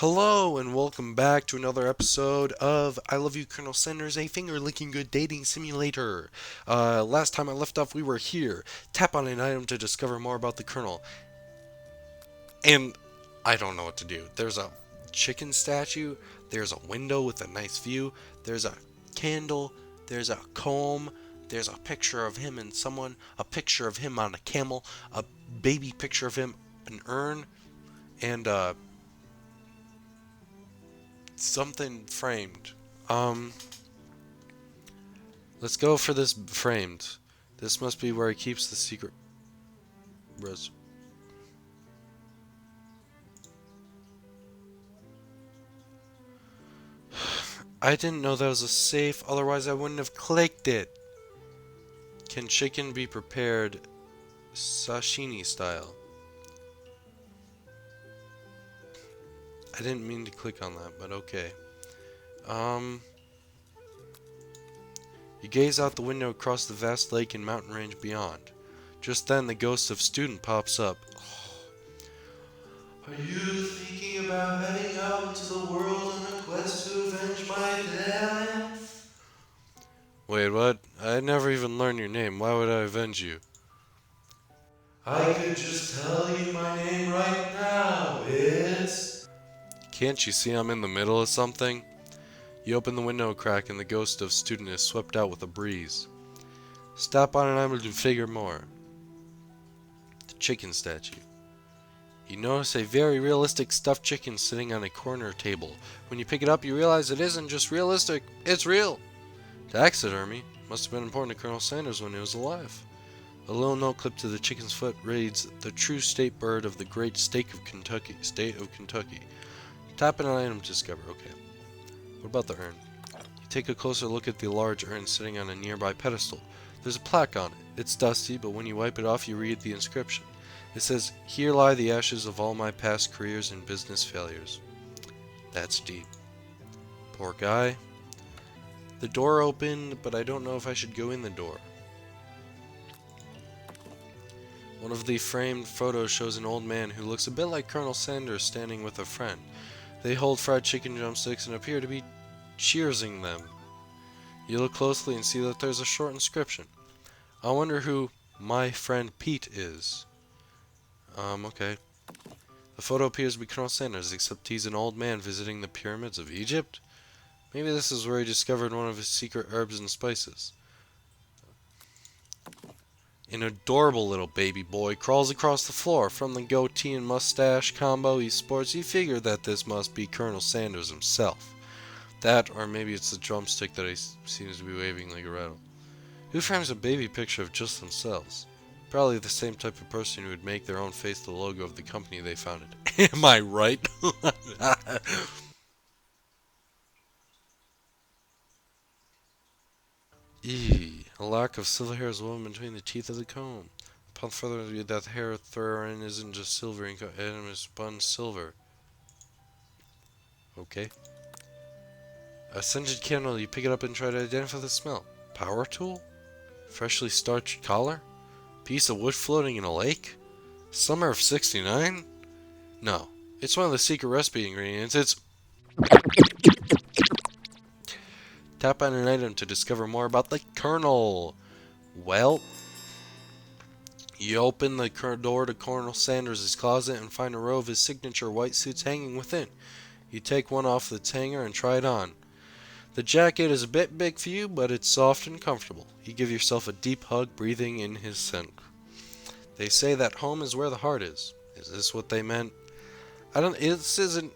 Hello and welcome back to another episode of I Love You, Colonel Sanders, a finger-licking good dating simulator. Last time I left off, we were here. Tap on an item to discover more about the Colonel. And I don't know what to do. There's a chicken statue, there's a window with a nice view, there's a candle, there's a comb, there's a picture of him and someone, a picture of him on a camel, a baby picture of him, an urn, and something framed. Um, let's go for this framed. This must be where he keeps the secret res. I didn't know that was a safe, otherwise I wouldn't have clicked it. Can chicken be prepared sashimi style? I didn't mean to click on that, but okay. Um, you gaze out the window across the vast lake and mountain range beyond. Just then, the ghost of student pops up. Are you thinking about heading out into the world on a quest to avenge my death? Wait, what? I never even learned your name. Why would I avenge you? I could just tell you my name right now. It's... Can't you see I'm in the middle of something? You open the window crack and the ghost of student is swept out with a breeze. Stop on an island to figure more. The chicken statue. You notice a very realistic stuffed chicken sitting on a corner table. When you pick it up, you realize it isn't just realistic, it's real. Taxidermy must have been important to Colonel Sanders when he was alive. A little note clipped to the chicken's foot reads, "The true state bird of the great state of Kentucky. Tap in an item to discover. Okay. What about the urn? You take a closer look at the large urn sitting on a nearby pedestal. There's a plaque on it. It's dusty, but when you wipe it off, you read the inscription. It says, "Here lie the ashes of all my past careers and business failures." That's deep. Poor guy. The door opened, but I don't know if I should go in the door. One of the framed photos shows an old man who looks a bit like Colonel Sanders standing with a friend. They hold fried chicken drumsticks and appear to be cheersing them. You look closely and see that there's a short inscription. I wonder who my friend Pete is. Okay. The photo appears to be Colonel Sanders, except he's an old man visiting the pyramids of Egypt? Maybe this is where he discovered one of his secret herbs and spices. An adorable little baby boy crawls across the floor. From the goatee and mustache combo he sports, you figure that this must be Colonel Sanders himself. That, or maybe it's the drumstick that he seems to be waving like a rattle. Who frames a baby picture of just themselves? Probably the same type of person who would make their own face the logo of the company they founded. Am I right? A lock of silver hair is woven between the teeth of the comb. Upon further review, that hair therein isn't just silver ink, it is spun silver. Okay. A scented candle, you pick it up and try to identify the smell. Power tool? Freshly starched collar? Piece of wood floating in a lake? Summer of '69? No. It's one of the secret recipe ingredients. It's... Tap on an item to discover more about the Colonel. Well, you open the door to Colonel Sanders' closet and find a row of his signature white suits hanging within. You take one off the hanger and try it on. The jacket is a bit big for you, but it's soft and comfortable. You give yourself a deep hug, breathing in his scent. They say that home is where the heart is. Is this what they meant? This isn't...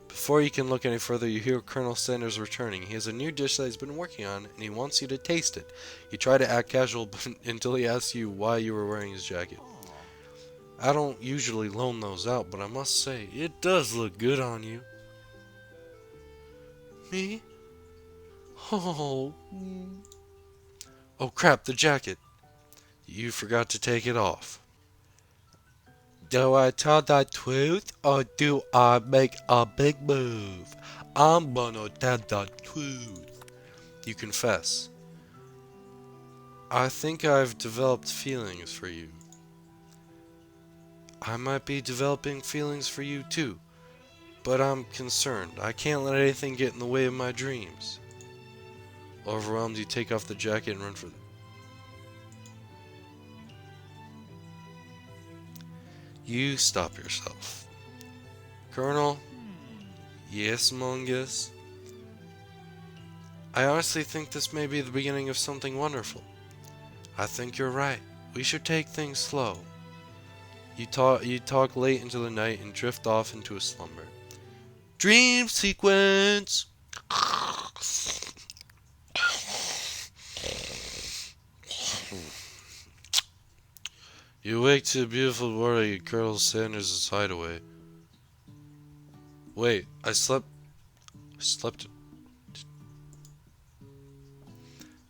Before you can look any further, you hear Colonel Sanders returning. He has a new dish that he's been working on, and he wants you to taste it. You try to act casual until he asks you why you were wearing his jacket. I don't usually loan those out, but I must say, it does look good on you. Me? Oh. Oh crap, the jacket. You forgot to take it off. Do I tell the truth or do I make a big move? I'm gonna tell the truth. You confess. I think I've developed feelings for you. I might be developing feelings for you too, but I'm concerned. I can't let anything get in the way of my dreams. Overwhelmed, you take off the jacket and run for them. You stop yourself. Colonel? Yes, Mongus? I honestly think this may be the beginning of something wonderful. I think you're right. We should take things slow. You talk late into the night and drift off into a slumber. Dream sequence! You wake to a beautiful morning at Colonel Sanders' hideaway. Wait, I slept.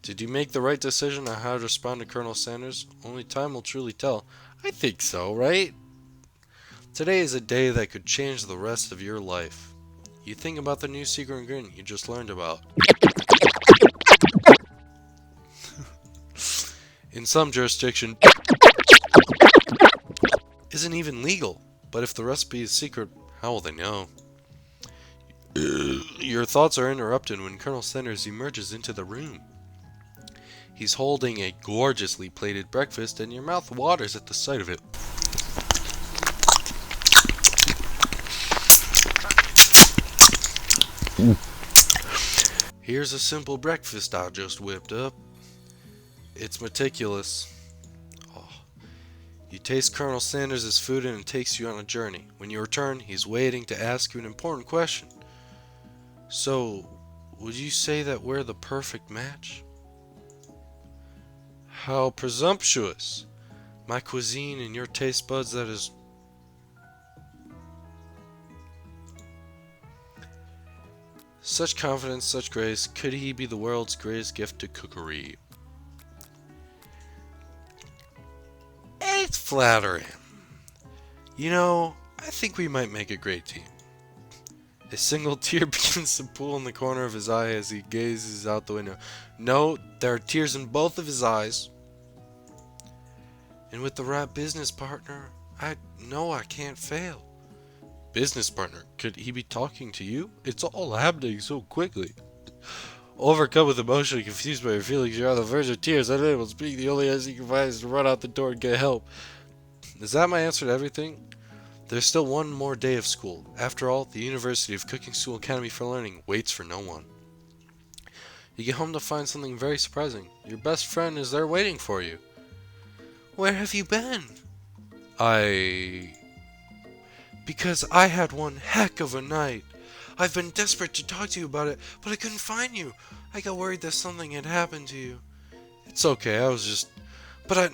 Did you make the right decision on how to respond to Colonel Sanders? Only time will truly tell. I think so, right? Today is a day that could change the rest of your life. You think about the new secret ingredient you just learned about. In some jurisdiction, isn't even legal. But if the recipe is secret, how will they know? Your thoughts are interrupted when Colonel Sanders emerges into the room. He's holding a gorgeously plated breakfast, and your mouth waters at the sight of it. Here's a simple breakfast I just whipped up. It's meticulous. Oh. You taste Colonel Sanders' food and it takes you on a journey. When you return, he's waiting to ask you an important question. So, would you say that we're the perfect match? How presumptuous. My cuisine and your taste buds, that is... Such confidence, such grace, could he be the world's greatest gift to cookery? It's flattering. You know, I think we might make a great team. A single tear begins to pool in the corner of his eye as he gazes out the window. No, there are tears in both of his eyes. And with the right business partner, I know I can't fail. Business partner? Could he be talking to you? It's all happening so quickly. Overcome with emotion and confused by your feelings, you're on the verge of tears, unable to speak. The only answer you can find is to run out the door and get help. Is that my answer to everything? There's still one more day of school. After all, the University of Cooking School Academy for Learning waits for no one. You get home to find something very surprising. Your best friend is there waiting for you. Where have you been? Because I had one heck of a night. I've been desperate to talk to you about it, but I couldn't find you. I got worried that something had happened to you. It's okay,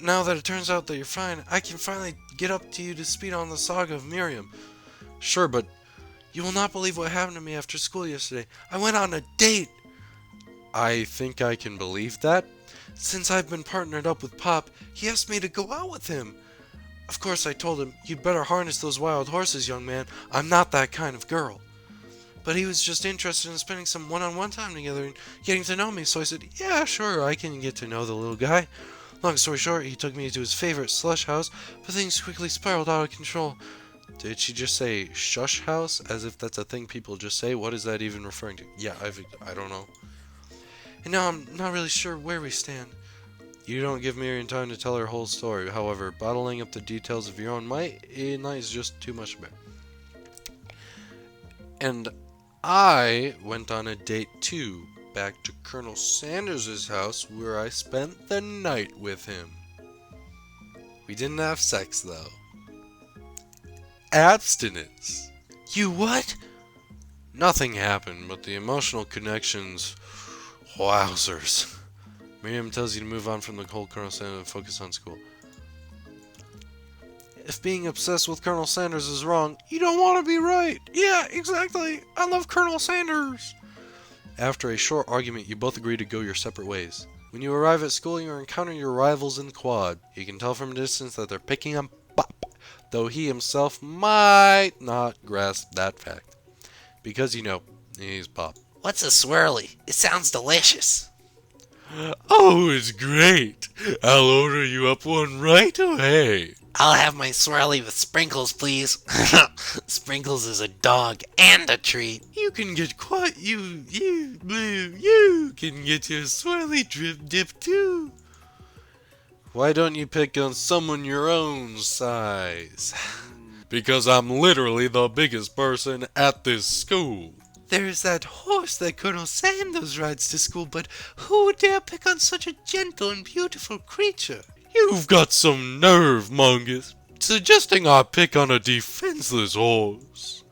now that it turns out that you're fine, I can finally get up to you to speed on the saga of Miriam. Sure, but you will not believe what happened to me after school yesterday. I went on a date. I think I can believe that. Since I've been partnered up with Pop, he asked me to go out with him. Of course, I told him, you'd better harness those wild horses, young man. I'm not that kind of girl. But he was just interested in spending some one-on-one time together and getting to know me, so I said, yeah, sure, I can get to know the little guy. Long story short, he took me to his favorite slush house, but things quickly spiraled out of control. Did she just say shush house, as if that's a thing people just say? What is that even referring to? Yeah, I don't know. And now I'm not really sure where we stand. You don't give Miriam time to tell her whole story. However, bottling up the details of your own might is just too much of it. And I went on a date too, back to Colonel Sanders' house, where I spent the night with him. We didn't have sex, though. Abstinence. You what? Nothing happened, but the emotional connections... Wowzers. Miriam tells you to move on from the whole Colonel Sanders and focus on school. If being obsessed with Colonel Sanders is wrong, you don't want to be right. Yeah, exactly. I love Colonel Sanders. After a short argument, you both agree to go your separate ways. When you arrive at school, you encounter your rivals in the quad. You can tell from a distance that they're picking on Pop, though he himself might not grasp that fact. Because, he's Pop. What's a swirly? It sounds delicious. Oh, it's great. I'll order you up one right away. I'll have my swirly with Sprinkles, please. Sprinkles is a dog and a treat. You can get you can get your swirly drip dip too. Why don't you pick on someone your own size? Because I'm literally the biggest person at this school. There's that horse that Colonel Sanders rides to school, but who would dare pick on such a gentle and beautiful creature? You've got some nerve, Mungus, suggesting I pick on a defenseless horse.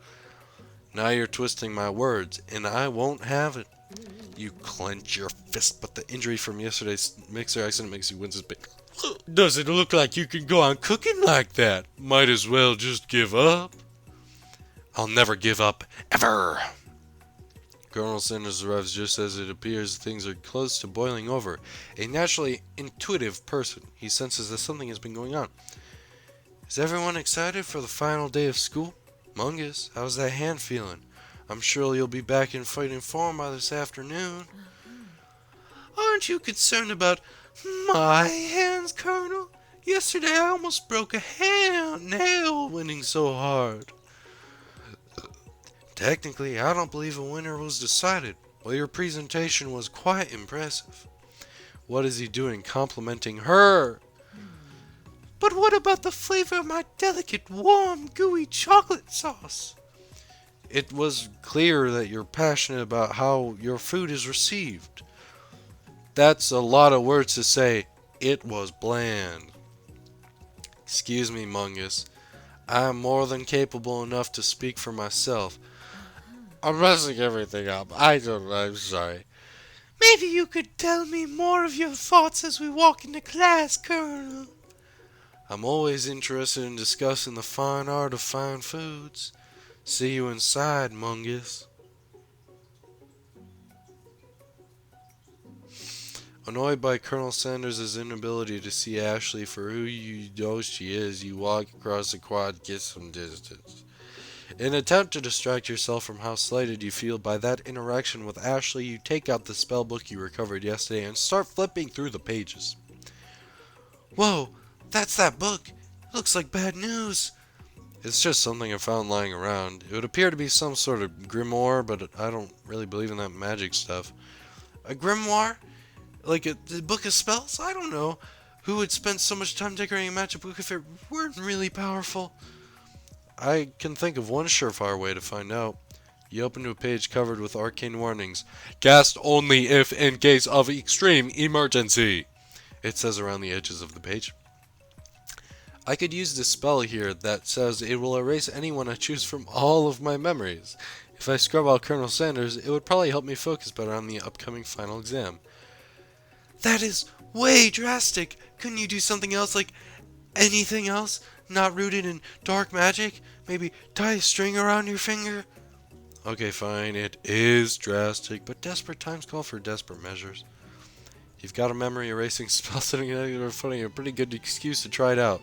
Now you're twisting my words, and I won't have it. You clench your fist, but the injury from yesterday's mixer accident makes you wince as big. Does it look like you can go on cooking like that? Might as well just give up. I'll never give up, ever. Colonel Sanders arrives just as it appears things are close to boiling over. A naturally intuitive person, he senses that something has been going on. Is everyone excited for the final day of school? Mungus, how's that hand feeling? I'm sure you'll be back in fighting form by this afternoon. Aren't you concerned about my hands, Colonel? Yesterday I almost broke a nail winning so hard. Technically, I don't believe a winner was decided. Well, your presentation was quite impressive. What is he doing complimenting her? But what about the flavor of my delicate, warm, gooey chocolate sauce? It was clear that you're passionate about how your food is received. That's a lot of words to say, it was bland. Excuse me, Mungus. I am more than capable enough to speak for myself. I'm messing everything up. I'm sorry. Maybe you could tell me more of your thoughts as we walk into class, Colonel. I'm always interested in discussing the fine art of fine foods. See you inside, Mungus. Annoyed by Colonel Sanders' inability to see Ashley for who you know she is, you walk across the quad, get some distance. In an attempt to distract yourself from how slighted you feel by that interaction with Ashley, you take out the spell book you recovered yesterday and start flipping through the pages. Whoa, that's that book. It looks like bad news. It's just something I found lying around. It would appear to be some sort of grimoire, but I don't really believe in that magic stuff. A grimoire? Like a book of spells? I don't know. Who would spend so much time decorating a magic book if it weren't really powerful? I can think of one surefire way to find out. You open to a page covered with arcane warnings. Cast only if in case of extreme emergency, it says around the edges of the page. I could use this spell here that says it will erase anyone I choose from all of my memories. If I scrub out Colonel Sanders, it would probably help me focus better on the upcoming final exam. That is way drastic. Couldn't you do something else, like anything else? Not rooted in dark magic? Maybe tie a string around your finger? Okay, fine, it is drastic, but desperate times call for desperate measures. You've got a memory erasing spell sitting in a funny, a pretty good excuse to try it out.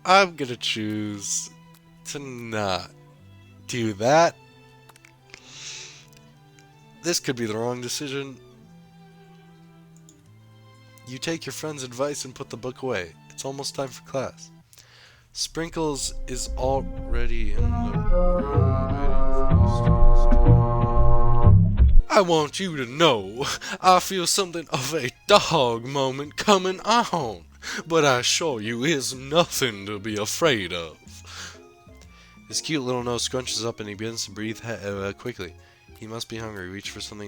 I'm gonna choose to not do that. This could be the wrong decision. You take your friend's advice and put the book away. It's almost time for class. Sprinkles is already in the room waiting for the students. I want you to know I feel something of a dog moment coming on, but I assure you it's nothing to be afraid of. His cute little nose scrunches up and he begins to breathe quickly. He must be hungry. Reach for some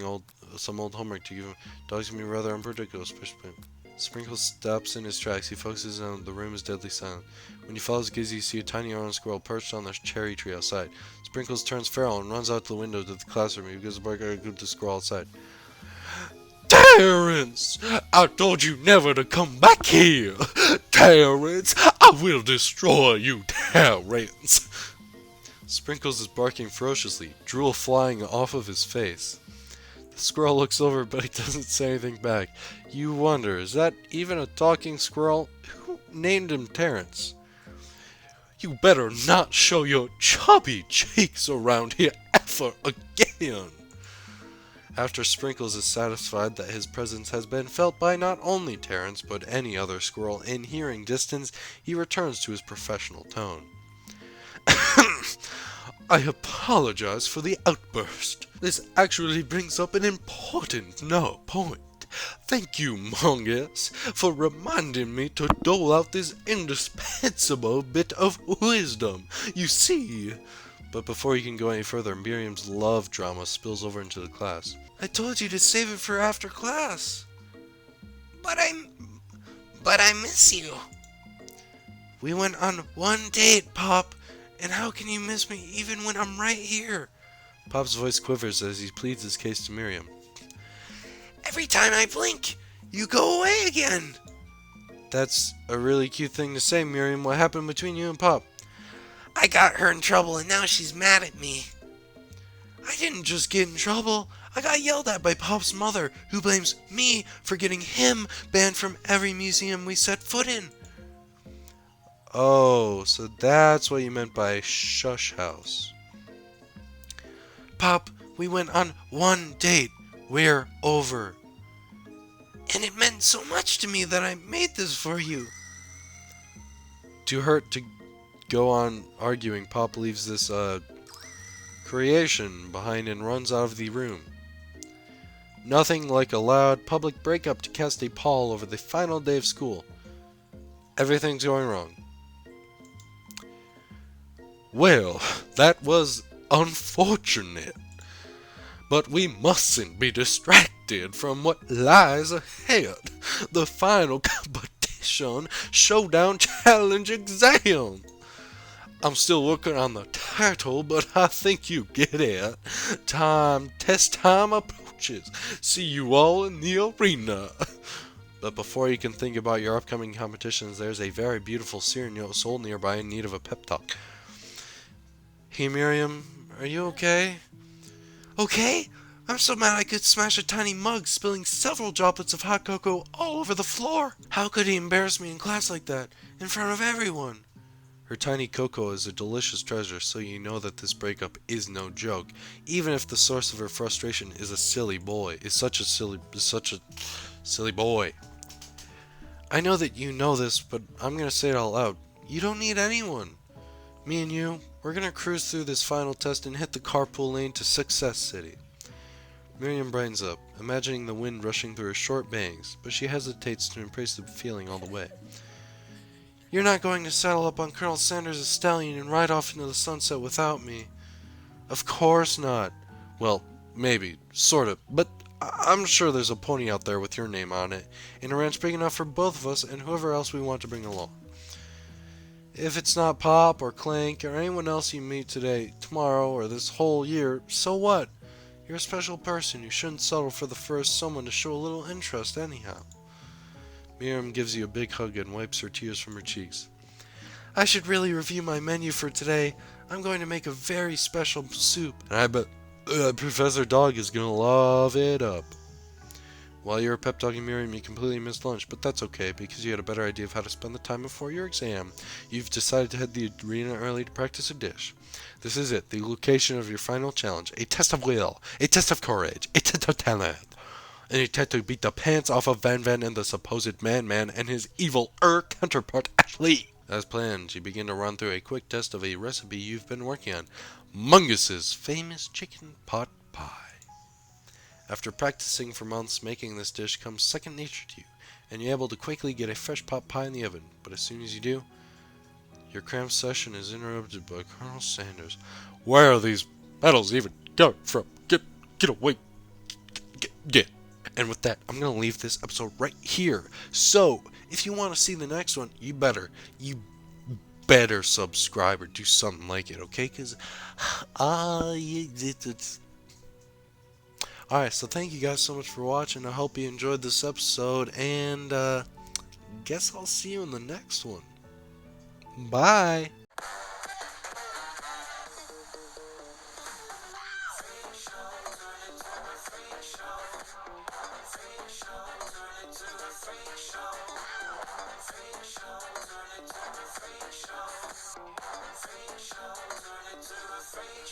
old homework to give him. Dogs can be rather unpredictable, especially. Sprinkles stops in his tracks. He focuses on the room is deadly silent. When he follows his gaze, you see a tiny orange squirrel perched on the cherry tree outside. Sprinkles turns feral and runs out the window to the classroom. He gives a bark at the squirrel outside. Terrence! I told you never to come back here! Terrence! I will destroy you, Terrence! Sprinkles is barking ferociously, drool flying off of his face. The squirrel looks over, but he doesn't say anything back. You wonder, is that even a talking squirrel? Who named him Terrence? You better not show your chubby cheeks around here ever again. After Sprinkles is satisfied that his presence has been felt by not only Terrence, but any other squirrel in hearing distance, he returns to his professional tone. I apologize for the outburst. This actually brings up an important point. Thank you, Mongus, for reminding me to dole out this indispensable bit of wisdom. You see... But before he can go any further, Miriam's love drama spills over into the class. I told you to save it for after class. But I miss you. We went on one date, Pop, and how can you miss me even when I'm right here? Pop's voice quivers as he pleads his case to Miriam. Every time I blink, you go away again. That's a really cute thing to say, Miriam. What happened between you and Pop? I got her in trouble and now she's mad at me. I didn't just get in trouble. I got yelled at by Pop's mother, who blames me for getting him banned from every museum we set foot in. Oh, so that's what you meant by shush house. Pop, we went on one date. We're over. And it meant so much to me that I made this for you. Too hurt to go on arguing, Pop leaves this creation behind and runs out of the room. Nothing like a loud public breakup to cast a pall over the final day of school. Everything's going wrong. Well, that was unfortunate. But we mustn't be distracted from what lies ahead. The final competition, Showdown Challenge exam. I'm still working on the title, but I think you get it. Test time approaches. See you all in the arena. But before you can think about your upcoming competitions, there's a very beautiful Syrian soul nearby in need of a pep talk. Hey Miriam, are you okay? Okay? I'm so mad I could smash a tiny mug, spilling several droplets of hot cocoa all over the floor. How could he embarrass me in class like that, in front of everyone? Her tiny cocoa is a delicious treasure, so you know that this breakup is no joke, even if the source of her frustration is a silly boy. Is such a silly boy. I know that you know this, but I'm gonna say it all out. You don't need anyone. Me and you, we're gonna cruise through this final test and hit the carpool lane to Success City. Miriam brightens up, imagining the wind rushing through her short bangs, but she hesitates to embrace the feeling all the way. You're not going to saddle up on Colonel Sanders' stallion and ride off into the sunset without me. Of course not. Well, maybe, sort of, but I'm sure there's a pony out there with your name on it, and a ranch big enough for both of us and whoever else we want to bring along. If it's not Pop or Clank or anyone else you meet today, tomorrow, or this whole year, so what? You're a special person. You shouldn't settle for the first someone to show a little interest anyhow. Miriam gives you a big hug and wipes her tears from her cheeks. I should really review my menu for today. I'm going to make a very special soup, and I bet Professor Dog is going to love it up. While you were pep talking Miriam, you completely missed lunch, but that's okay, because you had a better idea of how to spend the time before your exam. You've decided to head to the arena early to practice a dish. This is it, the location of your final challenge. A test of will, a test of courage, a test of talent, and a test to beat the pants off of Van Van and the supposed Man-Man and his evil counterpart, Ashley. As planned, you begin to run through a quick test of a recipe you've been working on, Mungus's famous chicken pot pie. After practicing for months, making this dish comes second nature to you, and you're able to quickly get a fresh pot pie in the oven. But as soon as you do, your cramped session is interrupted by Colonel Sanders. Where are these medals even coming from? Get away. Get. And with that, I'm going to leave this episode right here. So, if you want to see the next one, you better subscribe or do something like it, okay? Because, it's... Alright, so thank you guys so much for watching. I hope you enjoyed this episode, and guess I'll see you in the next one. Bye! Free show, turn it to a free